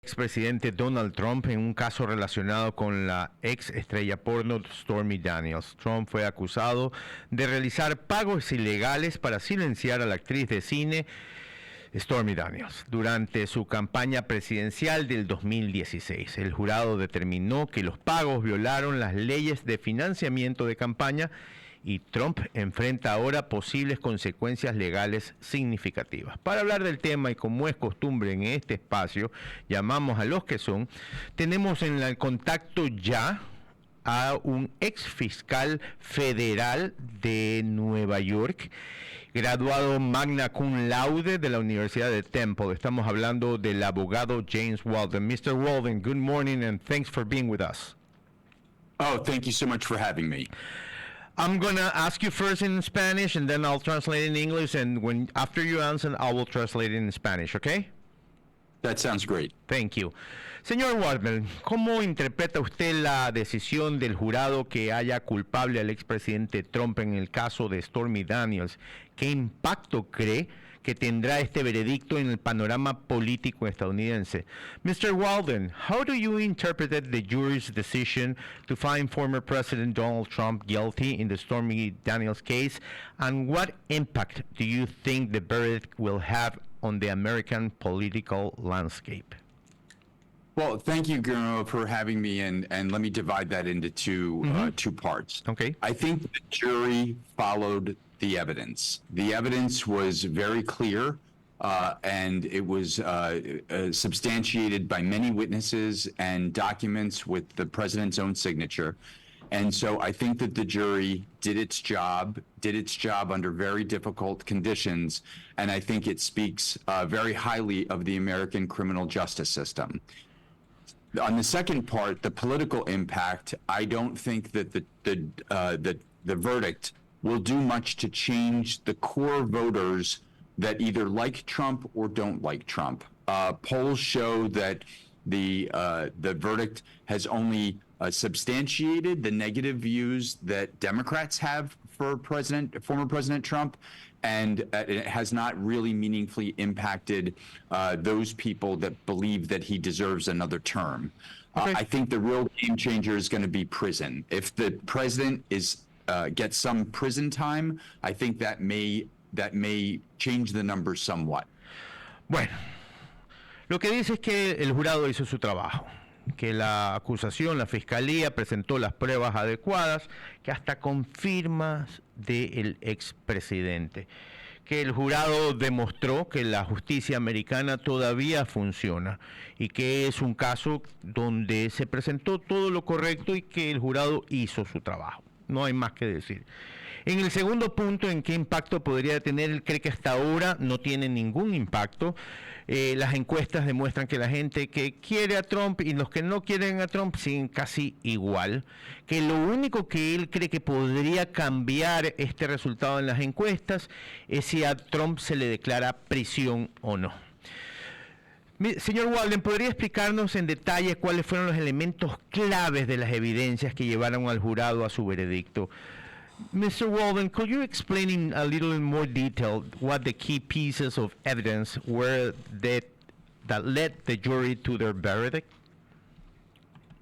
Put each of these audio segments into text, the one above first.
expresidente Donald Trump en un caso relacionado con la ex estrella porno Stormy Daniels. Trump fue acusado de realizar pagos ilegales para silenciar a la actriz de cine Stormy Daniels durante su campaña presidencial del 2016. El jurado determinó que los pagos violaron las leyes de financiamiento de campaña y Trump enfrenta ahora posibles consecuencias legales significativas. Para hablar del tema y como es costumbre en este espacio, llamamos a los que son, tenemos en el contacto ya a un ex fiscal federal de Nueva York, graduado magna cum laude de la Universidad de Temple. Estamos hablando del abogado James Walden. Mr. Walden, good morning and thanks for being with us. Oh, thank you so much for having me. I'm going to ask you first in Spanish and then I'll translate in English, and after you answer, I will translate it in Spanish, okay? That sounds great. Thank you. Señor Walden, ¿cómo interpreta usted la decisión del jurado que haya culpable al expresidente Trump en el caso de Stormy Daniels? ¿Qué impacto cree que tendrá este veredicto en el panorama político estadounidense? Mr. Walden, how do you interpret the jury's decision to find former President Donald Trump guilty in the Stormy Daniels case, and what impact do you think the verdict will have on the American political landscape? Well, thank you, Guillermo, for having me, and let me divide that into two parts. Okay. I think the jury followed the evidence. The evidence was very clear, and it was substantiated by many witnesses and documents with the president's own signature. And so I think that the jury did its job under very difficult conditions, and I think it speaks very highly of the American criminal justice system. On the second part, the political impact, I don't think that the verdict will do much to change the core voters that either like Trump or don't like Trump. Polls show that the verdict has only substantiated the negative views that Democrats have for former President Trump, and it has not really meaningfully impacted those people that believe that he deserves another term. Okay. I think the real game changer is going to be prison. If the president gets some prison time, I think that may change the numbers somewhat. Bueno, lo que dice es que el jurado hizo su trabajo, que la acusación, la fiscalía presentó las pruebas adecuadas, que hasta con firmas del expresidente, que el jurado demostró que la justicia americana todavía funciona y que es un caso donde se presentó todo lo correcto y que el jurado hizo su trabajo. No hay más que decir. En el segundo punto, ¿en qué impacto podría tener? Él cree que hasta ahora no tiene ningún impacto. Las encuestas demuestran que la gente que quiere a Trump y los que no quieren a Trump siguen casi igual. Que lo único que él cree que podría cambiar este resultado en las encuestas es si a Trump se le declara prisión o no. Señor Walden, ¿podría explicarnos en detalle cuáles fueron los elementos claves de las evidencias que llevaron al jurado a su veredicto? Mr. Walden, could you explain in a little in more detail what the key pieces of evidence were that led the jury to their verdict?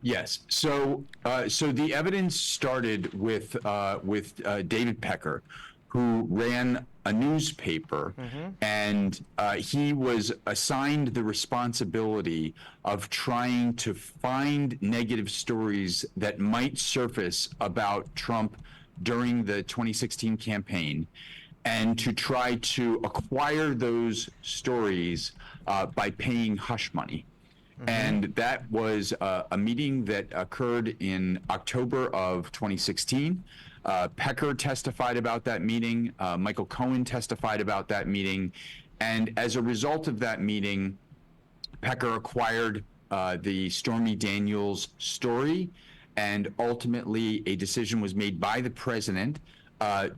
Yes. So the evidence started with David Pecker, who ran a newspaper, and he was assigned the responsibility of trying to find negative stories that might surface about Trump during the 2016 campaign, and to try to acquire those stories by paying hush money. And that was a meeting that occurred in October of 2016. Pecker testified about that meeting. Michael Cohen testified about that meeting. And as a result of that meeting, Pecker acquired the Stormy Daniels story, and ultimately a decision was made by the president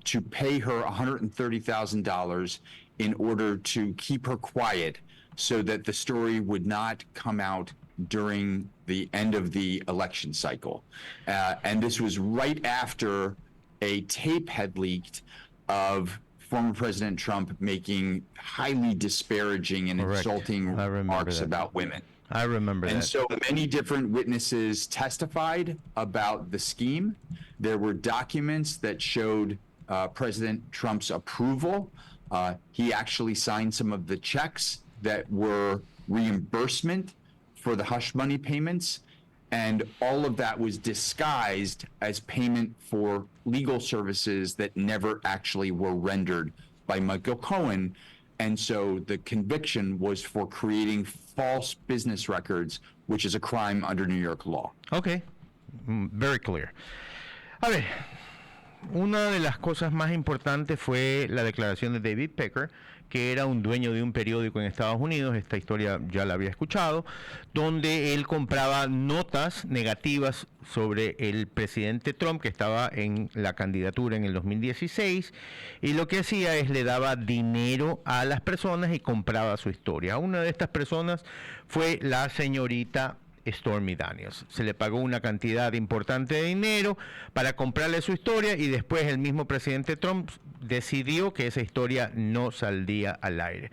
to pay her $130,000 in order to keep her quiet so that the story would not come out during the end of the election cycle. And this was right after a tape had leaked of former President Trump making highly disparaging and Correct. insulting I remember remarks that. about women. I remember And that. so many different witnesses testified about the scheme. There were documents that showed President Trump's approval. He actually signed some of the checks that were reimbursement for the hush money payments. And all of that was disguised as payment for legal services that never actually were rendered by Michael Cohen. And so the conviction was for creating false business records, which is a crime under New York law. Okay, very clear. A ver, una de las cosas más importantes fue la declaración de David Pecker, que era un dueño de un periódico en Estados Unidos, esta historia ya la había escuchado, donde él compraba notas negativas sobre el presidente Trump, que estaba en la candidatura en el 2016, y lo que hacía es le daba dinero a las personas y compraba su historia. Una de estas personas fue la señorita Stormy Daniels. Se le pagó una cantidad importante de dinero para comprarle su historia y después el mismo presidente Trump decidió que esa historia no saldría al aire.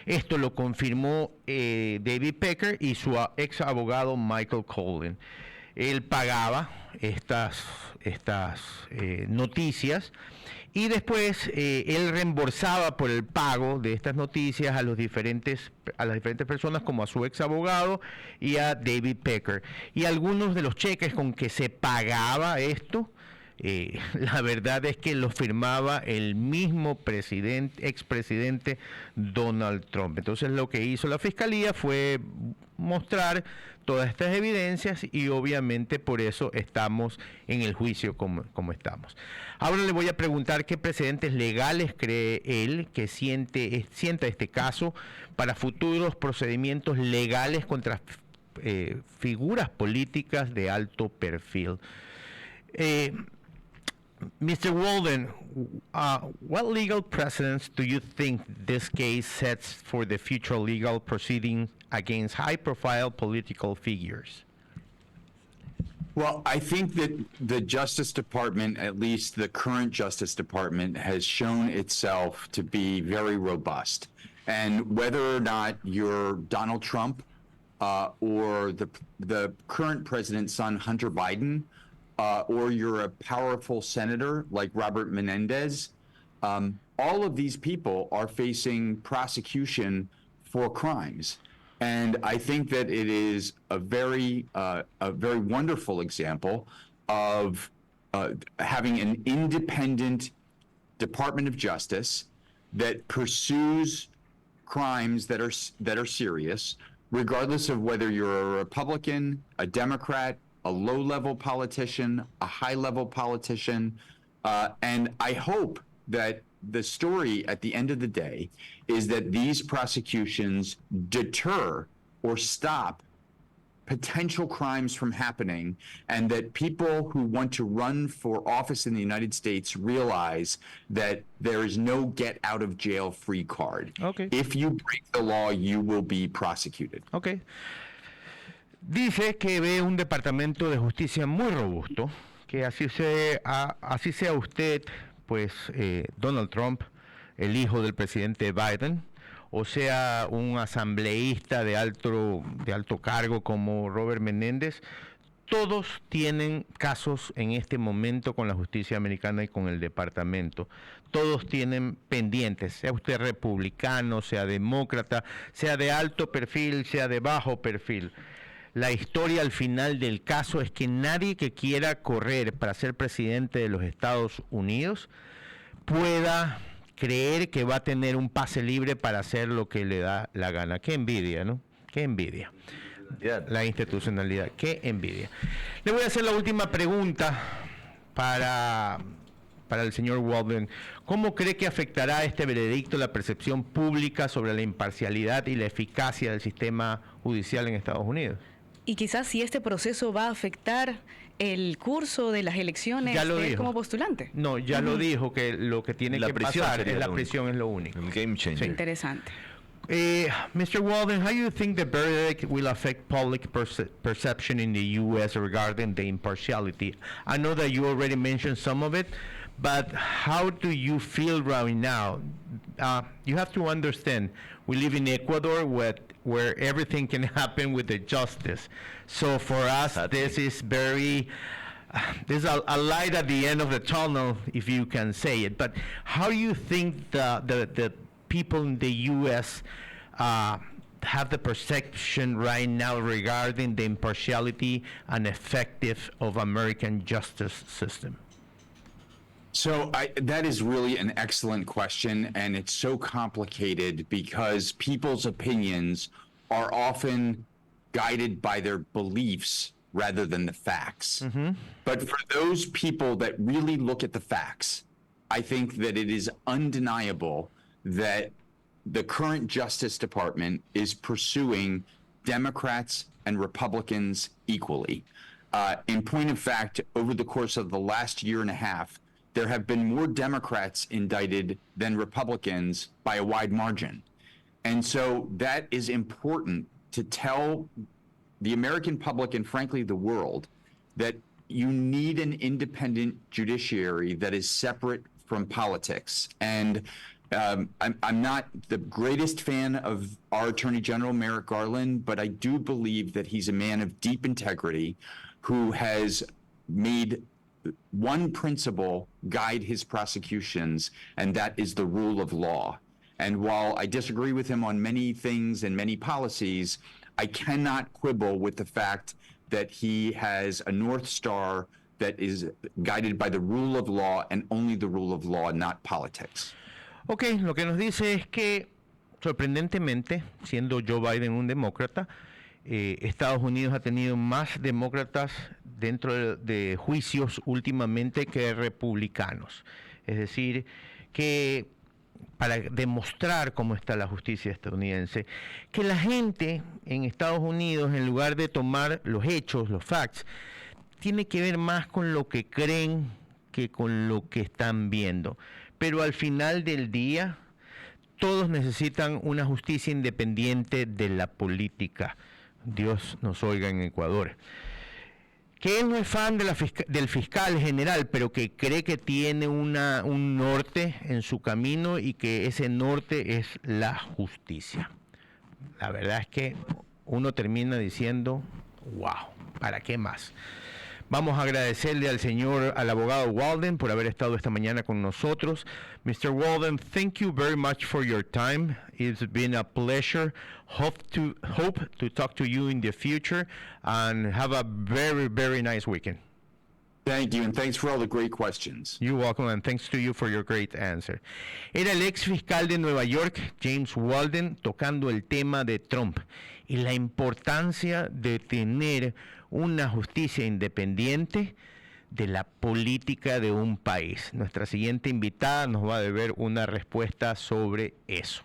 Esto lo confirmó David Pecker y su ex abogado Michael Cohen. Él pagaba estas noticias y después él reembolsaba por el pago de estas noticias a las diferentes personas, como a su ex abogado y a David Pecker. Y algunos de los cheques con que se pagaba esto, la verdad es que lo firmaba el mismo expresidente Donald Trump. Entonces lo que hizo la fiscalía fue mostrar todas estas evidencias y obviamente por eso estamos en el juicio como estamos. Ahora le voy a preguntar qué precedentes legales cree él que sienta este caso para futuros procedimientos legales contra figuras políticas de alto perfil. Mr. Walden, what legal precedents do you think this case sets for the future legal proceedings against high-profile political figures? Well, I think that the Justice Department, at least the current Justice Department, has shown itself to be very robust. And whether or not you're Donald Trump or the current president's son, Hunter Biden, or you're a powerful senator like Robert Menendez, all of these people are facing prosecution for crimes. And I think that it is a very wonderful example of having an independent Department of Justice that pursues crimes that are serious, regardless of whether you're a Republican, a Democrat, a low-level politician, a high-level politician. And I hope that the story at the end of the day is that these prosecutions deter or stop potential crimes from happening, and that people who want to run for office in the United States realize that there is no get out of jail free card. Okay. If you break the law, you will be prosecuted. Okay. Dice que ve un departamento de justicia muy robusto, que así sea usted, pues Donald Trump, el hijo del presidente Biden, o sea un asambleísta de alto cargo como Robert Menéndez, todos tienen casos en este momento con la justicia americana y con el departamento. Todos tienen pendientes, sea usted republicano, sea demócrata, sea de alto perfil, sea de bajo perfil. La historia al final del caso es que nadie que quiera correr para ser presidente de los Estados Unidos pueda creer que va a tener un pase libre para hacer lo que le da la gana. Qué envidia, ¿no? Qué envidia. La institucionalidad, qué envidia. Le voy a hacer la última pregunta para el señor Walden. ¿Cómo cree que afectará este veredicto la percepción pública sobre la imparcialidad y la eficacia del sistema judicial en Estados Unidos? Y quizás si este proceso va a afectar el curso de las elecciones de él como postulante. No, ya lo dijo, que lo que tiene que pasar es la prisión, es lo único. El game changer. Sí. Interesante. Mr. Walden, how do you think the verdict will affect public perception in the U.S. regarding the impartiality? I know that you already mentioned some of it, But how do you feel right now? You have to understand, we live in Ecuador where everything can happen with the justice. So for us, this is very, there's a light at the end of the tunnel, if you can say it. But how do you think the people in the U.S. Have the perception right now regarding the impartiality and effective of American justice system? So that is really an excellent question, and it's so complicated because people's opinions are often guided by their beliefs rather than the facts. But for those people that really look at the facts, I think that it is undeniable that the current Justice Department is pursuing Democrats and Republicans equally. In point of fact, over the course of the last year and a half, there have been more Democrats indicted than Republicans by a wide margin. And so that is important to tell the American public and frankly the world that you need an independent judiciary that is separate from politics. And I'm not the greatest fan of our Attorney General, Merrick Garland, but I do believe that he's a man of deep integrity who has made one principle guide his prosecutions, and that is the rule of law. And while I disagree with him on many things and many policies, I cannot quibble with the fact that he has a North Star that is guided by the rule of law and only the rule of law, not politics. Ok, lo que nos dice es que, sorprendentemente, siendo Joe Biden un demócrata, Estados Unidos ha tenido más demócratas dentro de juicios últimamente que republicanos. Es decir, que para demostrar cómo está la justicia estadounidense, que la gente en Estados Unidos, en lugar de tomar los hechos, los facts, tiene que ver más con lo que creen que con lo que están viendo. Pero al final del día, todos necesitan una justicia independiente de la política. Dios nos oiga en Ecuador. Que él no es fan de del fiscal general, pero que cree que tiene un norte en su camino y que ese norte es la justicia. La verdad es que uno termina diciendo, wow, ¿para qué más? Vamos a agradecerle al abogado Walden por haber estado esta mañana con nosotros. Mr. Walden, thank you very much for your time. It's been a pleasure. Hope to talk to you in the future and have a very, very nice weekend. Thank you, and thanks for all the great questions. You're welcome, and thanks to you for your great answer. Era el ex fiscal de Nueva York, James Walden, tocando el tema de Trump y la importancia de tener una justicia independiente de la política de un país. Nuestra siguiente invitada nos va a deber una respuesta sobre eso.